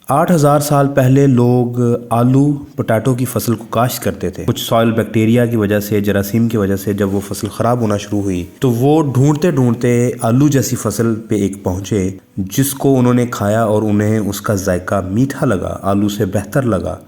8,000 साल पहले लोग आलू पोटैटो की फसल को काश्त करते थे। कुछ सॉइल बैक्टीरिया की वजह से, जरासीम की वजह से जब वो फसल खराब होना शुरू हुई तो वो ढूंढते ढूंढते आलू जैसी फसल पे एक पहुंचे जिसको उन्होंने खाया और उन्हें उसका जायका मीठा लगा, आलू से बेहतर लगा।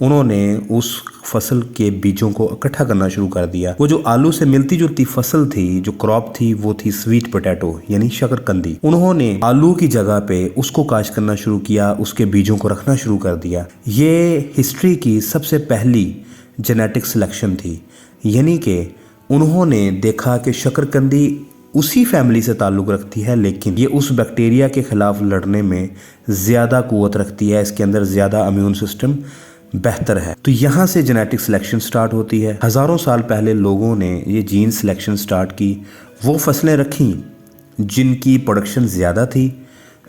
उन्होंने उस फसल के बीजों को इकट्ठा करना शुरू कर दिया। वो जो आलू से मिलती जुलती फसल थी, जो क्रॉप थी, वो थी स्वीट पोटैटो यानी शकरकंदी। उन्होंने आलू की जगह पे उसको काश्त करना शुरू किया, उसके बीजों को रखना शुरू कर दिया। ये हिस्ट्री की सबसे पहली जेनेटिक सिलेक्शन थी, यानी कि उन्होंने देखा कि शकरकंदी उसी फैमिली से ताल्लुक़ रखती है, लेकिन ये उस बैक्टीरिया के ख़िलाफ़ लड़ने में ज़्यादा क़ुव्वत रखती है, इसके अंदर ज़्यादा इम्यून सिस्टम बेहतर है। तो यहाँ से जेनेटिक सिलेक्शन स्टार्ट होती है। हज़ारों साल पहले लोगों ने ये जीन सिलेक्शन स्टार्ट की, वो फसलें रखी जिनकी प्रोडक्शन ज़्यादा थी,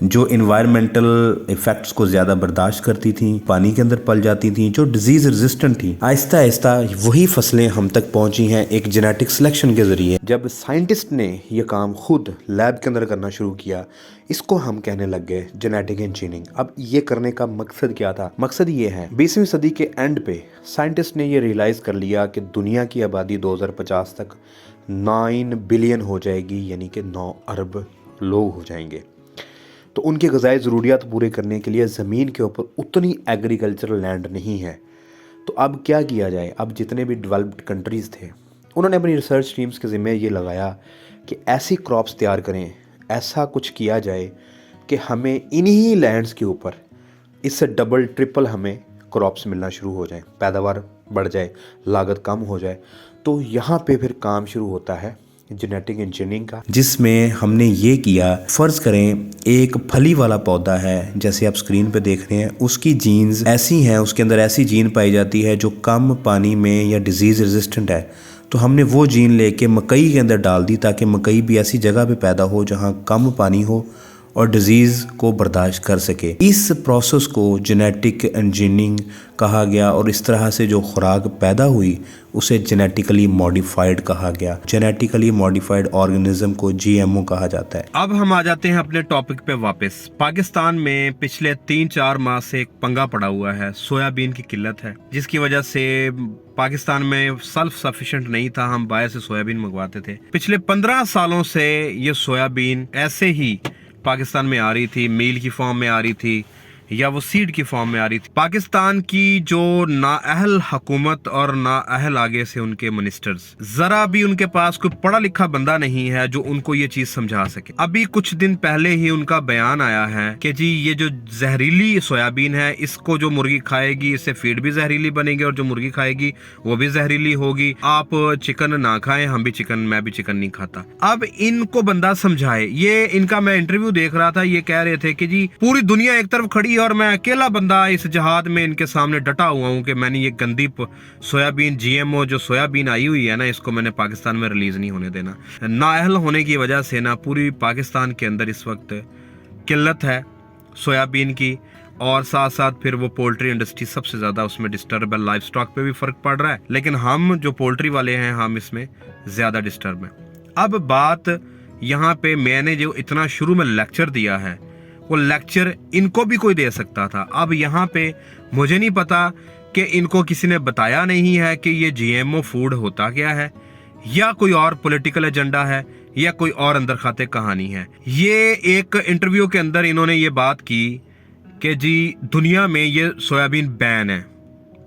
जो इन्वायरमेंटल इफ़ेक्ट्स को ज़्यादा बर्दाश्त करती थी, पानी के अंदर पल जाती थी, जो डिजीज़ रेजिस्टेंट थी। आहिस्ता आहिस्ता वही फसलें हम तक पहुंची हैं एक जेनेटिक सिलेक्शन के ज़रिए। जब साइंटिस्ट ने ये काम खुद लैब के अंदर करना शुरू किया, इसको हम कहने लग गए जेनेटिक इंजीनियरिंग। अब ये करने का मकसद क्या था? मकसद ये है, 20वीं सदी के एंड पे साइंटिस्ट ने ये रियलाइज़ कर लिया कि दुनिया की आबादी 2050 तक 9 बिलियन हो जाएगी, यानी कि 9 अरब लोग हो जाएंगे। तो उनके ग़िज़ाई ज़रूरियात पूरे करने के लिए ज़मीन के ऊपर उतनी एग्रीकल्चरल लैंड नहीं है। तो अब क्या किया जाए? अब जितने भी डेवलप्ड कंट्रीज़ थे, उन्होंने अपनी रिसर्च टीम्स के ज़िम्मे ये लगाया कि ऐसी क्रॉप्स तैयार करें, ऐसा कुछ किया जाए कि हमें इन्हीं लैंड्स के ऊपर इससे डबल ट्रिपल हमें क्रॉप्स मिलना शुरू हो जाए, पैदावार बढ़ जाए, लागत कम हो जाए। तो यहाँ पे फिर काम शुरू होता है जेनेटिक इंजीनियरिंग का, जिसमें हमने ये किया, फ़र्ज़ करें एक फली वाला पौधा है, जैसे आप स्क्रीन पे देख रहे हैं, उसकी जीन्स ऐसी हैं, उसके अंदर ऐसी जीन पाई जाती है जो कम पानी में या डिजीज़ रेजिस्टेंट है। तो हमने वो जीन लेके मकई के अंदर डाल दी ताकि मकई भी ऐसी जगह पे पैदा हो जहाँ कम पानी हो और डिज़ीज़ को बर्दाश्त कर सके। इस प्रोसेस को जेनेटिक इंजीनियरिंग कहा गया और इस तरह से जो खुराक पैदा हुई उसे जेनेटिकली मॉडिफाइड कहा गया। जेनेटिकली मॉडिफाइड ऑर्गेनिज्म को जीएमओ कहा जाता है। अब हम आ जाते हैं अपने टॉपिक पे वापस। पाकिस्तान में पिछले 3-4 माह से एक पंगा पड़ा हुआ है, सोयाबीन की किल्लत है, जिसकी वजह से पाकिस्तान में सेल्फ सफिशिएंट नहीं था, हम बाहर से सोयाबीन मंगवाते थे। पिछले 15 सालों से ये सोयाबीन ऐसे ही पाकिस्तान में आ रही थी, मील की फॉर्म में आ रही थी या वो सीड की फॉर्म में आ रही थी। पाकिस्तान की जो नाअहल हुकूमत और नाअहल आगे से उनके मिनिस्टर्स, जरा भी उनके पास कोई पढ़ा लिखा बंदा नहीं है जो उनको ये चीज समझा सके। अभी कुछ दिन पहले ही उनका बयान आया है कि जी ये जो जहरीली सोयाबीन है, इसको जो मुर्गी खाएगी इससे फीड भी जहरीली बनेगी और जो मुर्गी खाएगी वो भी जहरीली होगी। आप चिकन ना खाएं, हम भी चिकन, मैं भी चिकन नहीं खाता। अब इनको बंदा समझाए। ये इनका मैं इंटरव्यू देख रहा था, ये कह रहे थे कि जी पूरी दुनिया एक तरफ खड़ी और मैं अकेला बंदा इस जहाद में इनके सामने डटा हुआ हूं कि मैंने ये गंदी सोयाबीन, जीएमओ जो सोयाबीन आई हुई है ना, इसको मैंने पाकिस्तान में रिलीज नहीं होने देना। नाअहल होने की वजह से ना पूरी पाकिस्तान के अंदर इस वक्त किल्लत है सोयाबीन की, और साथ साथ फिर वो पोल्ट्री इंडस्ट्री सबसे ज्यादा उसमें डिस्टर्ब है, लाइफ स्टॉक पे भी फर्क पड़ रहा है, लेकिन हम जो पोल्ट्री वाले हैं हम इसमें ज्यादा डिस्टर्ब हैं। अब बात यहाँ पे मैंने जो इतना शुरू में लेक्चर दिया है, वो लेक्चर इनको भी कोई दे सकता था। अब यहाँ पे मुझे नहीं पता कि इनको किसी ने बताया नहीं है कि ये जीएमओ फूड होता क्या है, या कोई और पॉलिटिकल एजेंडा है, या कोई और अंदर खाते कहानी है। ये एक इंटरव्यू के अंदर इन्होंने ये बात की कि जी दुनिया में ये सोयाबीन बैन है।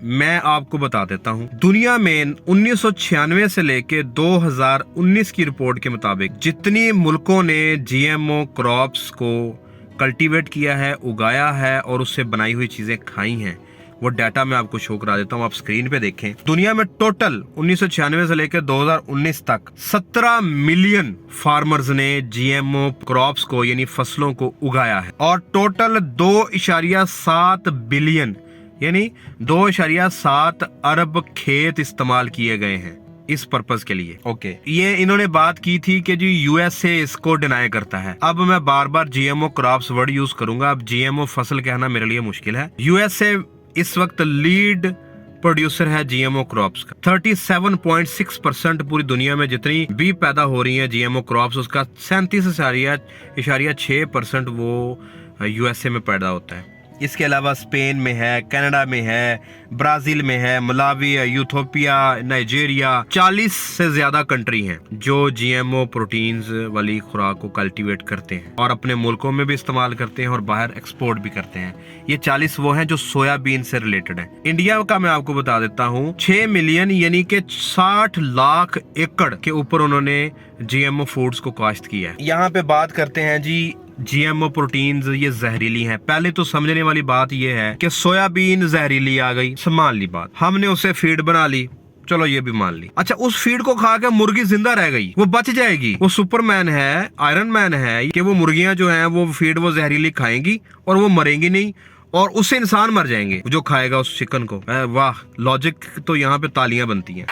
मैं आपको बता देता हूं, दुनिया में 1996 से लेके 2019 की रिपोर्ट के मुताबिक जितनी मुल्कों ने जीएमओ क्रॉप्स को कल्टीवेट किया है, उगाया है और उससे बनाई हुई चीजें खाई हैं, वो डाटा मैं आपको शो करा देता हूं, आप स्क्रीन पे देखें। दुनिया में टोटल 1996 से लेकर 2019 तक 17 मिलियन फार्मर्स ने जीएमओ क्रॉप्स को यानी फसलों को उगाया है, और टोटल 2.7 बिलियन यानी 2.7 अरब खेत इस्तेमाल किए गए हैं इस पर्पस के लिए। ओके, ये इन्होंने बात की थी कि जी यूएसए इसको डिनाई करता है। अब मैं बार बार जीएमओ क्रॉप्स वर्ड यूज करूंगा, अब जीएमओ फसल कहना मेरे लिए मुश्किल है। यूएसए इस वक्त लीड प्रोड्यूसर है जीएमओ क्रॉप्स का। 37.6% पूरी दुनिया में जितनी भी पैदा हो रही है जीएमओ क्रॉप्स, उसका 37.6% वो यूएसए में पैदा होता है। इसके अलावा स्पेन में है, कनाडा में है, ब्राजील में है, मलावी, यूथोपिया, नाइजीरिया, 40 से ज्यादा कंट्री हैं जो जीएमओ प्रोटीन्स वाली खुराक को कल्टीवेट करते हैं और अपने मुल्कों में भी इस्तेमाल करते हैं और बाहर एक्सपोर्ट भी करते हैं। ये 40 वो हैं जो सोयाबीन से रिलेटेड है। इंडिया का मैं आपको बता देता हूँ 6 मिलियन यानी कि 60 लाख एकड़ के ऊपर उन्होंने जीएमओ फूड्स को काश्त किया है। यहाँ पे बात करते हैं जी जीएमओ प्रोटीन्स ये जहरीली हैं। पहले तो समझने वाली बात ये है कि सोयाबीन जहरीली आ गई, संभाल ली बात, हमने उसे फीड बना ली, चलो ये भी मान ली। अच्छा, उस फीड को खा के मुर्गी जिंदा रह गई, वो बच जाएगी, वो सुपरमैन है, आयरन मैन है कि वो मुर्गियां जो हैं वो फीड वो जहरीली खाएंगी और वो मरेंगी नहीं और उससे इंसान मर जाएंगे जो खाएगा उस चिकन को। वाह, लॉजिक तो यहाँ पे तालियां बनती हैं।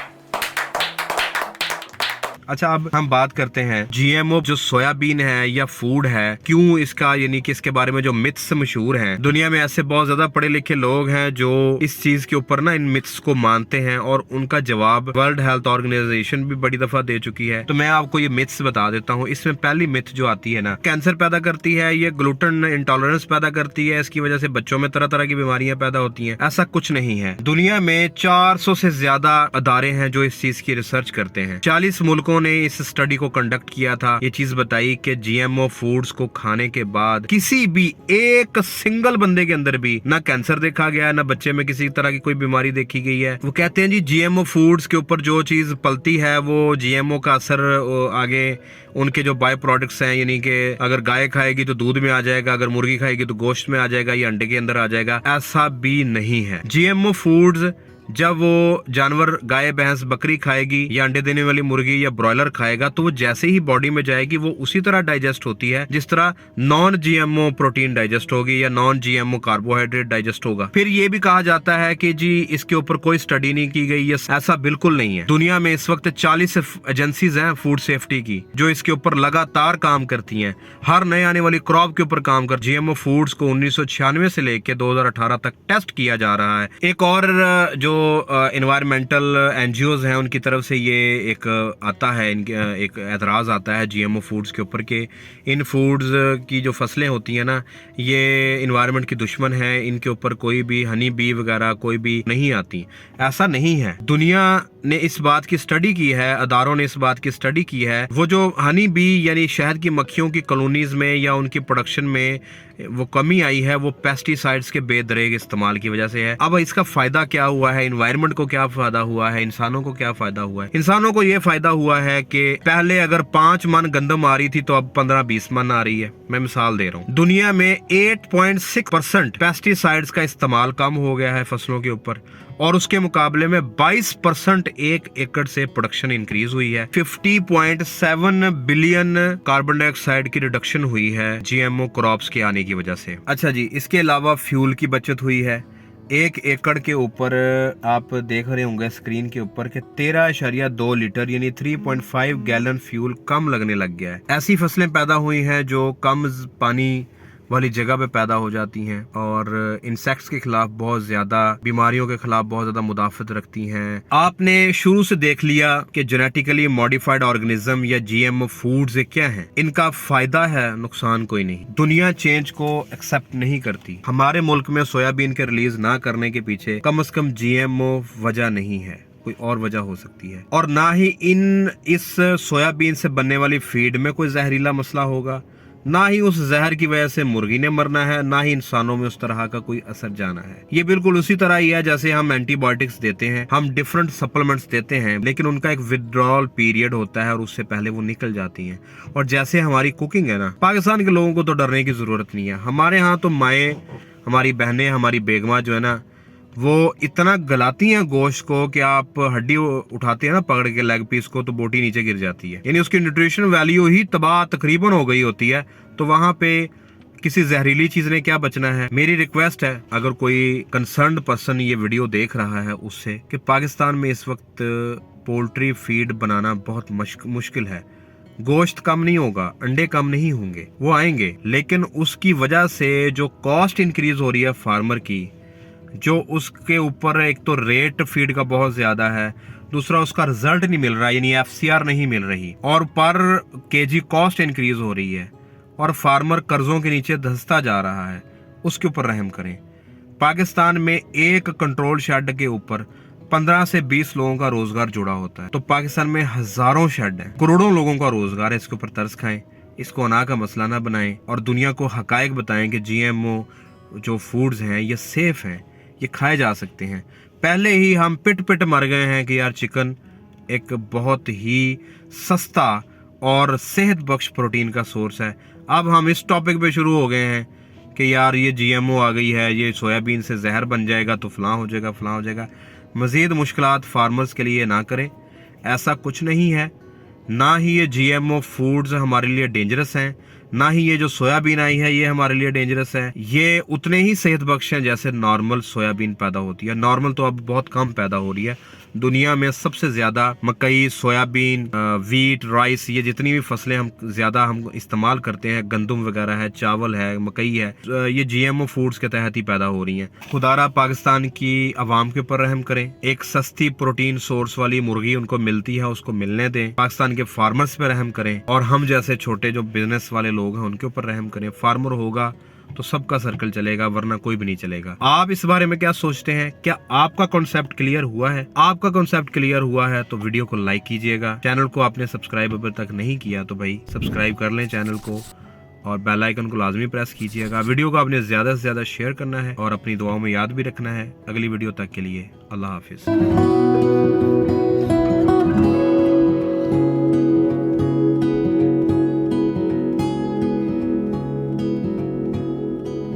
अच्छा, अब हम बात करते हैं जीएमओ जो सोयाबीन है या फूड है, क्यों इसका यानी कि इसके बारे में जो मिथ्स मशहूर हैं। दुनिया में ऐसे बहुत ज्यादा पढ़े लिखे लोग हैं जो इस चीज के ऊपर ना इन मिथ्स को मानते हैं और उनका जवाब वर्ल्ड हेल्थ ऑर्गेनाइजेशन भी बड़ी दफा दे चुकी है। तो मैं आपको ये मिथ्स बता देता हूँ। इसमें पहली मिथ जो आती है ना, कैंसर पैदा करती है, ये ग्लूटेन इंटॉलरेंस पैदा करती है, इसकी वजह से बच्चों में तरह तरह की बीमारियां पैदा होती हैं। ऐसा कुछ नहीं है। दुनिया में 400 से ज्यादा अदारे हैं जो इस चीज की रिसर्च करते हैं। 40 मुल्कों ने इस स्टडी को कंडक्ट किया था। ये चीज बताई कि जीएमओ फूड्स को खाने के बाद किसी भी एक सिंगल बंदे के अंदर भी ना कैंसर देखा गया, ना बच्चे में किसी तरह की कोई बीमारी देखी गई है। वो कहते हैं जी जीएमओ फूड्स के ऊपर जो चीज पलती है वो जीएमओ का असर आगे उनके जो बाय प्रोडक्ट्स हैं, यानी कि अगर गाय खाएगी तो दूध में आ जाएगा, अगर मुर्गी खाएगी तो गोश्त में आ जाएगा या अंडे के अंदर आ जाएगा। ऐसा भी नहीं है। जीएमओ फूड्स जब वो जानवर गाय, भैंस, बकरी खाएगी या अंडे देने वाली मुर्गी या ब्रॉयलर खाएगा तो वो जैसे ही बॉडी में जाएगी वो उसी तरह डाइजेस्ट होती है जिस तरह नॉन जीएमओ प्रोटीन डाइजेस्ट होगी या नॉन जीएमओ कार्बोहाइड्रेट डाइजेस्ट होगा। फिर ये भी कहा जाता है कि जी इसके ऊपर कोई स्टडी नहीं की गई है। ऐसा बिल्कुल नहीं है। दुनिया में इस वक्त 40 एजेंसीज हैं फूड सेफ्टी की जो इसके ऊपर लगातार काम करती हैं। हर नए आने वाली क्रॉप के ऊपर काम कर जीएमओ फूड्स को 1996 से लेकर 2018 तक टेस्ट किया जा रहा है। एक और जो एनवायरमेंटल एनजीओज हैं उनकी तरफ से ये एक आता है, एक एतराज़ आता है जीएमओ फूड्स के ऊपर के इन फूड्स की जो फसलें होती हैं ना ये एनवायरनमेंट की दुश्मन है, इनके ऊपर कोई भी हनी बी वगैरह कोई भी नहीं आती। ऐसा नहीं है। दुनिया ने इस बात की स्टडी की है, अदारों ने इस बात की स्टडी की है, वो जो हनी बी यानी शहद की मक्खियों की कॉलोनीज में या उनकी प्रोडक्शन में वो कमी आई है वो पेस्टिसाइड्स के बेदरेग इस्तेमाल की वजह से है। अब इसका फायदा क्या हुआ है, एनवायरनमेंट को क्या फायदा हुआ है, इंसानों को क्या फायदा हुआ है? इंसानों को ये फायदा हुआ है कि पहले अगर 5 मन गंदम आ रही थी तो अब 15-20 मन आ रही है। मैं मिसाल दे रहा हूँ। दुनिया में 8.6% पेस्टिसाइड्स का इस्तेमाल कम हो गया है फसलों के ऊपर और उसके मुकाबले में 22% एक एकड़ से प्रोडक्शन इंक्रीज हुई है। 50.7 बिलियन कार्बन डाइऑक्साइड की रिडक्शन हुई है जीएमओ क्रॉप्स के आने की वजह से। अच्छा जी, इसके अलावा फ्यूल की बचत हुई है। 1 एकड़ के ऊपर आप देख रहे होंगे स्क्रीन के ऊपर कि 13.2 लीटर यानी 3.5 गैलन फ्यूल कम लगने लग गया है। ऐसी फसलें पैदा हुई हैं जो कम पानी वाली जगह पे पैदा हो जाती हैं और इंसेक्ट्स के खिलाफ बहुत ज्यादा, बीमारियों के खिलाफ बहुत ज्यादा मुदाफत रखती हैं। आपने शुरू से देख लिया कि जेनेटिकली मॉडिफाइड ऑर्गेनिज्म या जीएमओ फूड्स क्या हैं। इनका फायदा है, नुकसान कोई नहीं। दुनिया चेंज को एक्सेप्ट नहीं करती। हमारे मुल्क में सोयाबीन के रिलीज ना करने के पीछे कम से कम जीएमओ वजह नहीं है, कोई और वजह हो सकती है। और ना ही इस सोयाबीन से बनने वाली फीड में कोई जहरीला मसला होगा, ना ही उस जहर की वजह से मुर्गी ने मरना है, ना ही इंसानों में उस तरह का कोई असर जाना है। ये बिल्कुल उसी तरह ही है जैसे हम एंटीबायोटिक्स देते हैं, हम डिफरेंट सप्लीमेंट्स देते हैं लेकिन उनका एक विथड्रॉल पीरियड होता है और उससे पहले वो निकल जाती हैं। और जैसे हमारी कुकिंग है ना, पाकिस्तान के लोगों को तो डरने की जरूरत नहीं है। हमारे यहाँ तो माएँ, हमारी बहनें, हमारी बेगमा जो है ना वो इतना गलाती हैं गोश्त को कि आप हड्डी उठाते हैं ना पकड़ के लेग पीस को तो बोटी नीचे गिर जाती है, यानी उसकी न्यूट्रिशन वैल्यू ही तबाह तकरीबन हो गई होती है। तो वहां पे किसी जहरीली चीज ने क्या बचना है। मेरी रिक्वेस्ट है अगर कोई कंसर्न्ड पर्सन ये वीडियो देख रहा है उससे कि पाकिस्तान में इस वक्त पोल्ट्री फीड बनाना बहुत मुश्किल है। गोश्त कम नहीं होगा, अंडे कम नहीं होंगे, वो आएंगे, लेकिन उसकी वजह से जो कॉस्ट इंक्रीज हो रही है फार्मर की, जो उसके ऊपर एक तो रेट फीड का बहुत ज्यादा है, दूसरा उसका रिजल्ट नहीं मिल रहा यानी एफसीआर नहीं मिल रही, और पर केजी कॉस्ट इंक्रीज हो रही है और फार्मर कर्जों के नीचे धंसता जा रहा है। उसके ऊपर रहम करें। पाकिस्तान में एक कंट्रोल शेड के ऊपर 15 से 20 लोगों का रोजगार जुड़ा होता है, तो पाकिस्तान में हजारों शेड हैं, करोड़ों लोगों का रोजगार है। इसके ऊपर तरस खाएं, इसको अना का मसला ना बनाएं और दुनिया को हकायक बताएं कि GMO जो फूड्स हैं ये सेफ हैं, ये खाए जा सकते हैं। पहले ही हम पिट पिट मर गए हैं कि यार चिकन एक बहुत ही सस्ता और सेहत बख्श प्रोटीन का सोर्स है। अब हम इस टॉपिक पे शुरू हो गए हैं कि यार ये GMO आ गई है, ये सोयाबीन से जहर बन जाएगा तो फलां हो जाएगा, फलां हो जाएगा। मज़ीद मुश्किलात फार्मर्स के लिए ना करें, ऐसा कुछ नहीं है। ना ही ये GMO फूड्स हमारे लिए डेंजरस हैं, ना ही ये जो सोयाबीन आई है ये हमारे लिए डेंजरस है। ये उतने ही सेहत बख्श हैं जैसे नॉर्मल सोयाबीन पैदा होती है। नॉर्मल तो अब बहुत कम पैदा हो रही है। दुनिया में सबसे ज्यादा मकई, सोयाबीन, वीट, राइस, ये जितनी भी फसलें हम इस्तेमाल करते हैं, गंदम वगैरह है, चावल है, मकई है, ये GMO फूड्स के तहत ही पैदा हो रही हैं। खुदारा पाकिस्तान की आवाम के ऊपर रहम करें। एक सस्ती प्रोटीन सोर्स वाली मुर्गी उनको मिलती है, उसको मिलने दें। पाकिस्तान के फार्मर्स पे रहम करें और हम जैसे छोटे जो बिजनेस वाले लोग हैं उनके ऊपर रहम करें। फार्मर होगा तो सबका सर्कल चलेगा, वरना कोई भी नहीं चलेगा। आप इस बारे में क्या सोचते हैं? क्या आपका कॉन्सेप्ट क्लियर हुआ है? आपका कॉन्सेप्ट क्लियर हुआ है तो वीडियो को लाइक कीजिएगा। चैनल को आपने सब्सक्राइब अभी तक नहीं किया तो भाई सब्सक्राइब कर लें चैनल को और बेल आइकन को लाजमी प्रेस कीजिएगा। वीडियो को आपने ज्यादा से ज्यादा शेयर करना है और अपनी दुआओं में याद भी रखना है। अगली वीडियो तक के लिए अल्लाह हाफिज।